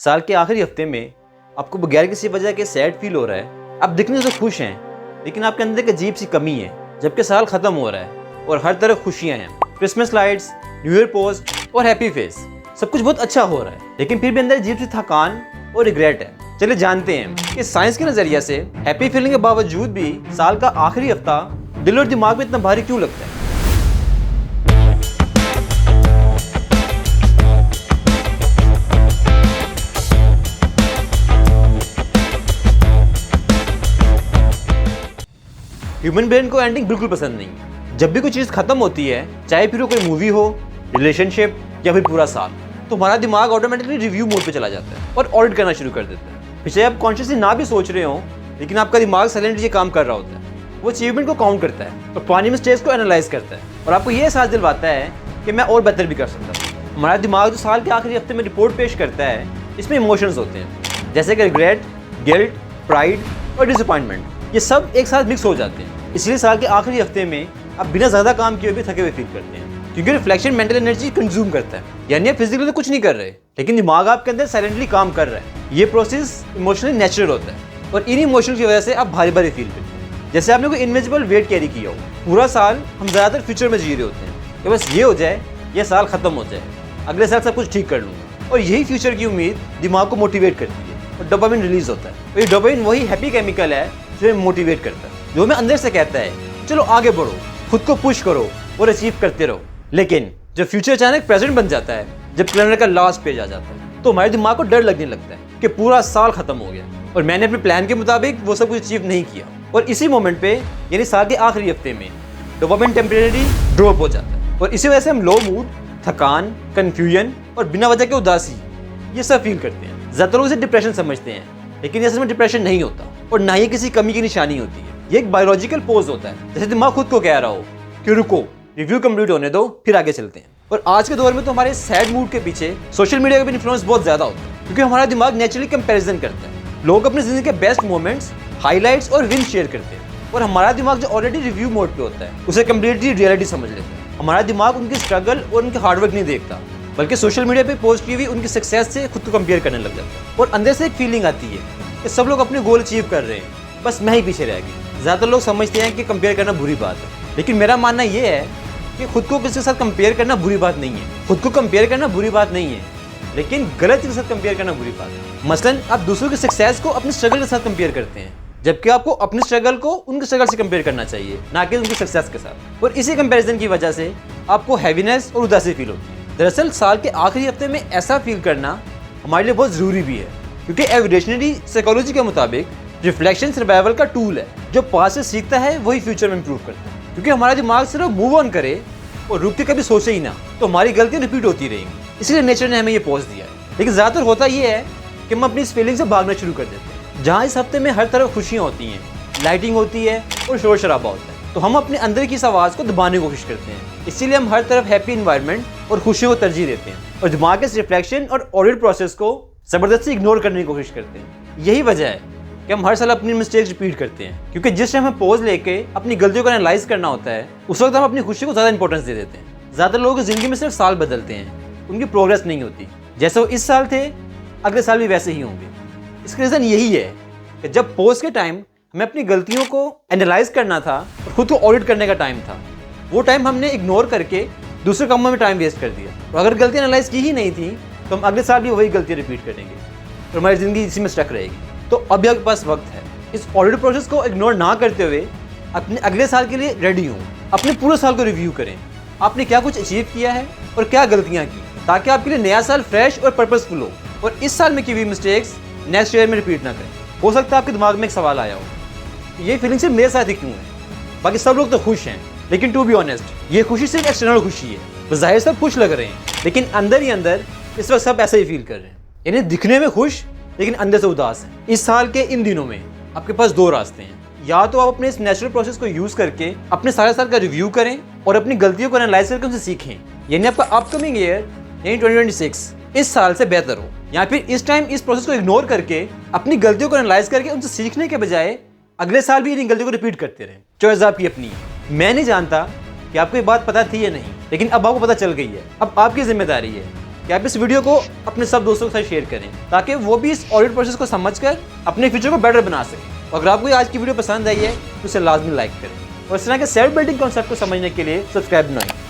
साल के आखिरी हफ्ते में आपको बगैर किसी वजह के सैड फील हो रहा है। आप दिखने से खुश हैं लेकिन आपके अंदर एक अजीब सी कमी है। जबकि साल खत्म हो रहा है और हर तरफ खुशियां हैं, Christmas lights, new year post और हैप्पी फेस, सब कुछ बहुत अच्छा हो रहा है, लेकिन फिर भी अंदर अजीब सी थकान और रिग्रेट है। चलिए जानते हैं कि साइंस के नजरिए से हैप्पी फीलिंग के बावजूद भी साल का आखिरी हफ्ता दिल और दिमाग में इतना भारी क्यों लगता है। ह्यूमन ब्रेन को एंडिंग बिल्कुल पसंद नहीं। जब भी कोई चीज़ खत्म होती है, चाहे फिर वो कोई मूवी हो, रिलेशनशिप या फिर पूरा साल, तो हमारा दिमाग ऑटोमेटिकली रिव्यू मोड पे चला जाता है और ऑडिट करना शुरू कर देता है। पिछले आप कॉन्शियसली ना भी सोच रहे हो, लेकिन आपका दिमाग साइलेंटली काम कर रहा होता है। वो अचीवमेंट को काउंट करता है और पुरानी मिस्टेक्स को एनालाइज करता है और आपको ये एहसास दिलवाता है कि मैं और बेहतर भी कर सकता हूँ। हमारा दिमाग जो साल के आखिरी हफ्ते में रिपोर्ट पेश करता है, इसमें इमोशंस होते हैं जैसे कि रिग्रेट, गिल्ट, प्राइड और डिसअपॉइंटमेंट। ये सब एक साथ मिक्स हो जाते हैं। इसलिए साल के आखिरी हफ्ते में आप बिना ज़्यादा काम किए भी थके हुए फील करते हैं, क्योंकि रिफ्लेक्शन मेंटल एनर्जी कंज्यूम करता है। यानी आप फिजिकली तो कुछ नहीं कर रहे, लेकिन दिमाग आपके अंदर साइलेंटली काम कर रहा है। ये प्रोसेस इमोशनली नेचुरल होता है और इन इमोशंस की वजह से आप भारी भारी फील करते हैं, जैसे आपने कोई इनविजिबल वेट कैरी किया हो। पूरा साल हम ज़्यादातर फ्यूचर में जी रहे होते हैं कि बस ये हो जाए, ये साल खत्म हो जाए, अगले साल सब कुछ ठीक कर लूँगा। और यही फ्यूचर की उम्मीद दिमाग को मोटिवेट करती है और डोपामिन रिलीज होता है। और ये डोपामिन वही हैप्पी केमिकल है जो हमें मोटिवेट करता है, जो हमें अंदर से कहता है चलो आगे बढ़ो, खुद को पुश करो और अचीव करते रहो। लेकिन जब फ्यूचर अचानक प्रेजेंट बन जाता है, जब कैलेंडर का लास्ट पेज आ जाता है, तो हमारे दिमाग को डर लगने लगता है कि पूरा साल खत्म हो गया और मैंने अपने प्लान के मुताबिक वो सब कुछ अचीव नहीं किया। और इसी मोमेंट पे यानी साल के आखिरी हफ्ते में डोपामिन टेम्परेरी ड्रॉप हो जाता है और इसी वजह से हम लो मूड, थकान, कन्फ्यूजन और बिना वजह के उदासी ये सब फील करते हैं। ज़्यादातर लोग इसे डिप्रेशन समझते हैं, लेकिन ये असल में डिप्रेशन नहीं होता और ना ही किसी कमी की निशानी होती है। ये एक बायोलॉजिकल पोज होता है, जैसे दिमाग खुद को कह रहा हो कि रुको, रिव्यू कंप्लीट होने दो, फिर आगे चलते हैं। और आज के दौर में तो हमारे सैड मूड के पीछे सोशल मीडिया का भी इन्फ्लुएंस बहुत ज़्यादा होता है, क्योंकि हमारा दिमाग नेचुरली कंपैरिजन करता है। लोग अपनी ज़िंदगी के बेस्ट मोमेंट्स, हाईलाइट्स और विन शेयर करते हैं और हमारा दिमाग जो ऑलरेडी रिव्यू मोड पे होता है उसे कम्प्लीटली रियलिटी समझ लेता है। हमारा दिमाग उनकी स्ट्रगल और उनके हार्डवर्क नहीं देखता, बल्कि सोशल मीडिया पे पोस्ट की हुई उनकी सक्सेस से खुद को कंपेयर करने लग जाता है। और अंदर से एक फीलिंग आती है कि सब लोग अपने गोल अचीव कर रहे हैं, बस मैं ही पीछे रह गई। ज़्यादातर लोग समझते हैं कि कंपेयर करना बुरी बात है, लेकिन मेरा मानना ये है कि खुद को किसी के साथ कंपेयर करना बुरी बात नहीं है। खुद को कंपेयर करना बुरी बात नहीं है, लेकिन गलत के साथ कंपेयर करना बुरी बात है। मसलन आप दूसरों की सक्सेस को अपने स्ट्रगल के साथ कंपेयर करते हैं, जबकि आपको अपने स्ट्रगल को उनके स्ट्रगल से कंपेयर करना चाहिए, ना कि उनकी सक्सेस के साथ। और इसी कंपैरिजन की वजह से आपको हैवीनेस और उदासी फील होती है। दरअसल साल के आखिरी हफ्ते में ऐसा फील करना हमारे लिए बहुत ज़रूरी भी है, क्योंकि एवोल्यूशनरी साइकोलॉजी के मुताबिक रिफ्लेक्शन सर्वाइवल का टूल है। जो पास्ट से सीखता है वही फ्यूचर में इंप्रूव करता है, क्योंकि हमारा दिमाग सिर्फ मूव ऑन करे और रुक के कभी सोचे ही ना, तो हमारी गलतियां रिपीट होती रहेंगी। इसलिए नेचर ने हमें ये पोज दिया है। लेकिन ज़्यादातर होता ये है कि हम अपनी इस फीलिंग से भागना शुरू कर देते हैं। जहाँ इस हफ्ते में हर तरफ खुशियाँ होती हैं, लाइटिंग होती है और शोर शराबा होता है, तो हम अपने अंदर की इस आवाज़ को दबाने की कोशिश करते हैं। इसीलिए हम हर तरफ हैप्पी इन्वायरमेंट और खुशियों को तरजीह देते हैं और दिमाग के इस रिफ्लेक्शन और ऑडिट प्रोसेस को ज़बरदस्ती इग्नोर करने की कोशिश करते हैं। यही वजह है कि हम हर साल अपनी मिस्टेक्स रिपीट करते हैं, क्योंकि जिस टाइम हमें पोज लेके अपनी गलतियों को एनालाइज करना होता है, उस वक्त हम अपनी खुशी को ज़्यादा इंपॉर्टेंस दे देते हैं। ज़्यादातर लोग ज़िंदगी में सिर्फ साल बदलते हैं, उनकी प्रोग्रेस नहीं होती। जैसे वो इस साल थे, अगले साल भी वैसे ही होंगे। इसका रीज़न यही है कि जब पोज के टाइम हमें अपनी गलतियों को एनालाइज करना था और खुद को ऑडिट करने का टाइम था, वो टाइम हमने इग्नोर करके दूसरे कामों में टाइम वेस्ट कर दिया। और अगर गलती एनालाइज की ही नहीं थी, तो हम अगले साल भी वही गलती रिपीट करेंगे और हमारी ज़िंदगी इसी में स्टक रहेगी। तो अभी आपके पास वक्त है, इस ऑडिट प्रोसेस को इग्नोर ना करते हुए अपने अगले साल के लिए रेडी हों। अपने पूरे साल को रिव्यू करें, आपने क्या कुछ अचीव किया है और क्या गलतियां की, ताकि आपके लिए नया साल फ्रेश और पर्पसफुल हो और इस साल में की हुई मिस्टेक्स नेक्स्ट ईयर में रिपीट ना करें। हो सकता है आपके दिमाग में एक सवाल आया हो, ये फीलिंग सिर्फ मेरे साथ ही क्यों है, बाकी सब लोग तो खुश हैं। लेकिन टू बी ऑनेस्ट, ये खुशी सिर्फ एक्सटर्नल खुशी है। तो जाहिर सब खुश लग रहे हैं, लेकिन अंदर ही अंदर इस वक्त सब ऐसा ही फील कर रहे हैं, यानी दिखने में खुश लेकिन अंदर से उदास है। इस साल के इन दिनों में आपके पास दो रास्ते हैं। या तो आप अपने इस नेचुरल प्रोसेस को यूज करके अपने सारे साल का रिव्यू करें और अपनी गलतियों को एनालाइज करके उनसे सीखें, यानी आपका अपकमिंग ईयर यानी 2026 इस साल से बेहतर हो। या फिर इस टाइम इस प्रोसेस को इग्नोर करके अपनी गलतियों को एनालाइज करके उनसे सीखने के बजाय अगले साल भी इन गलतियों को रिपीट करते रहें। चॉइस आपकी अपनी है। मैं नहीं जानता कि आपको ये बात पता थी या नहीं, लेकिन अब आपको पता चल गई है। अब आपकी जिम्मेदारी है कि आप इस वीडियो को अपने सब दोस्तों के साथ शेयर करें ताकि वो भी इस ऑडिट प्रोसेस को समझकर अपने फ्यूचर को बेटर बना सकें। और अगर आपको आज की वीडियो पसंद आई है तो इसे लाजमी लाइक करें और इस तरह के सेल्फ बिल्डिंग कॉन्सेप्ट को समझने के लिए सब्सक्राइब बनाएं।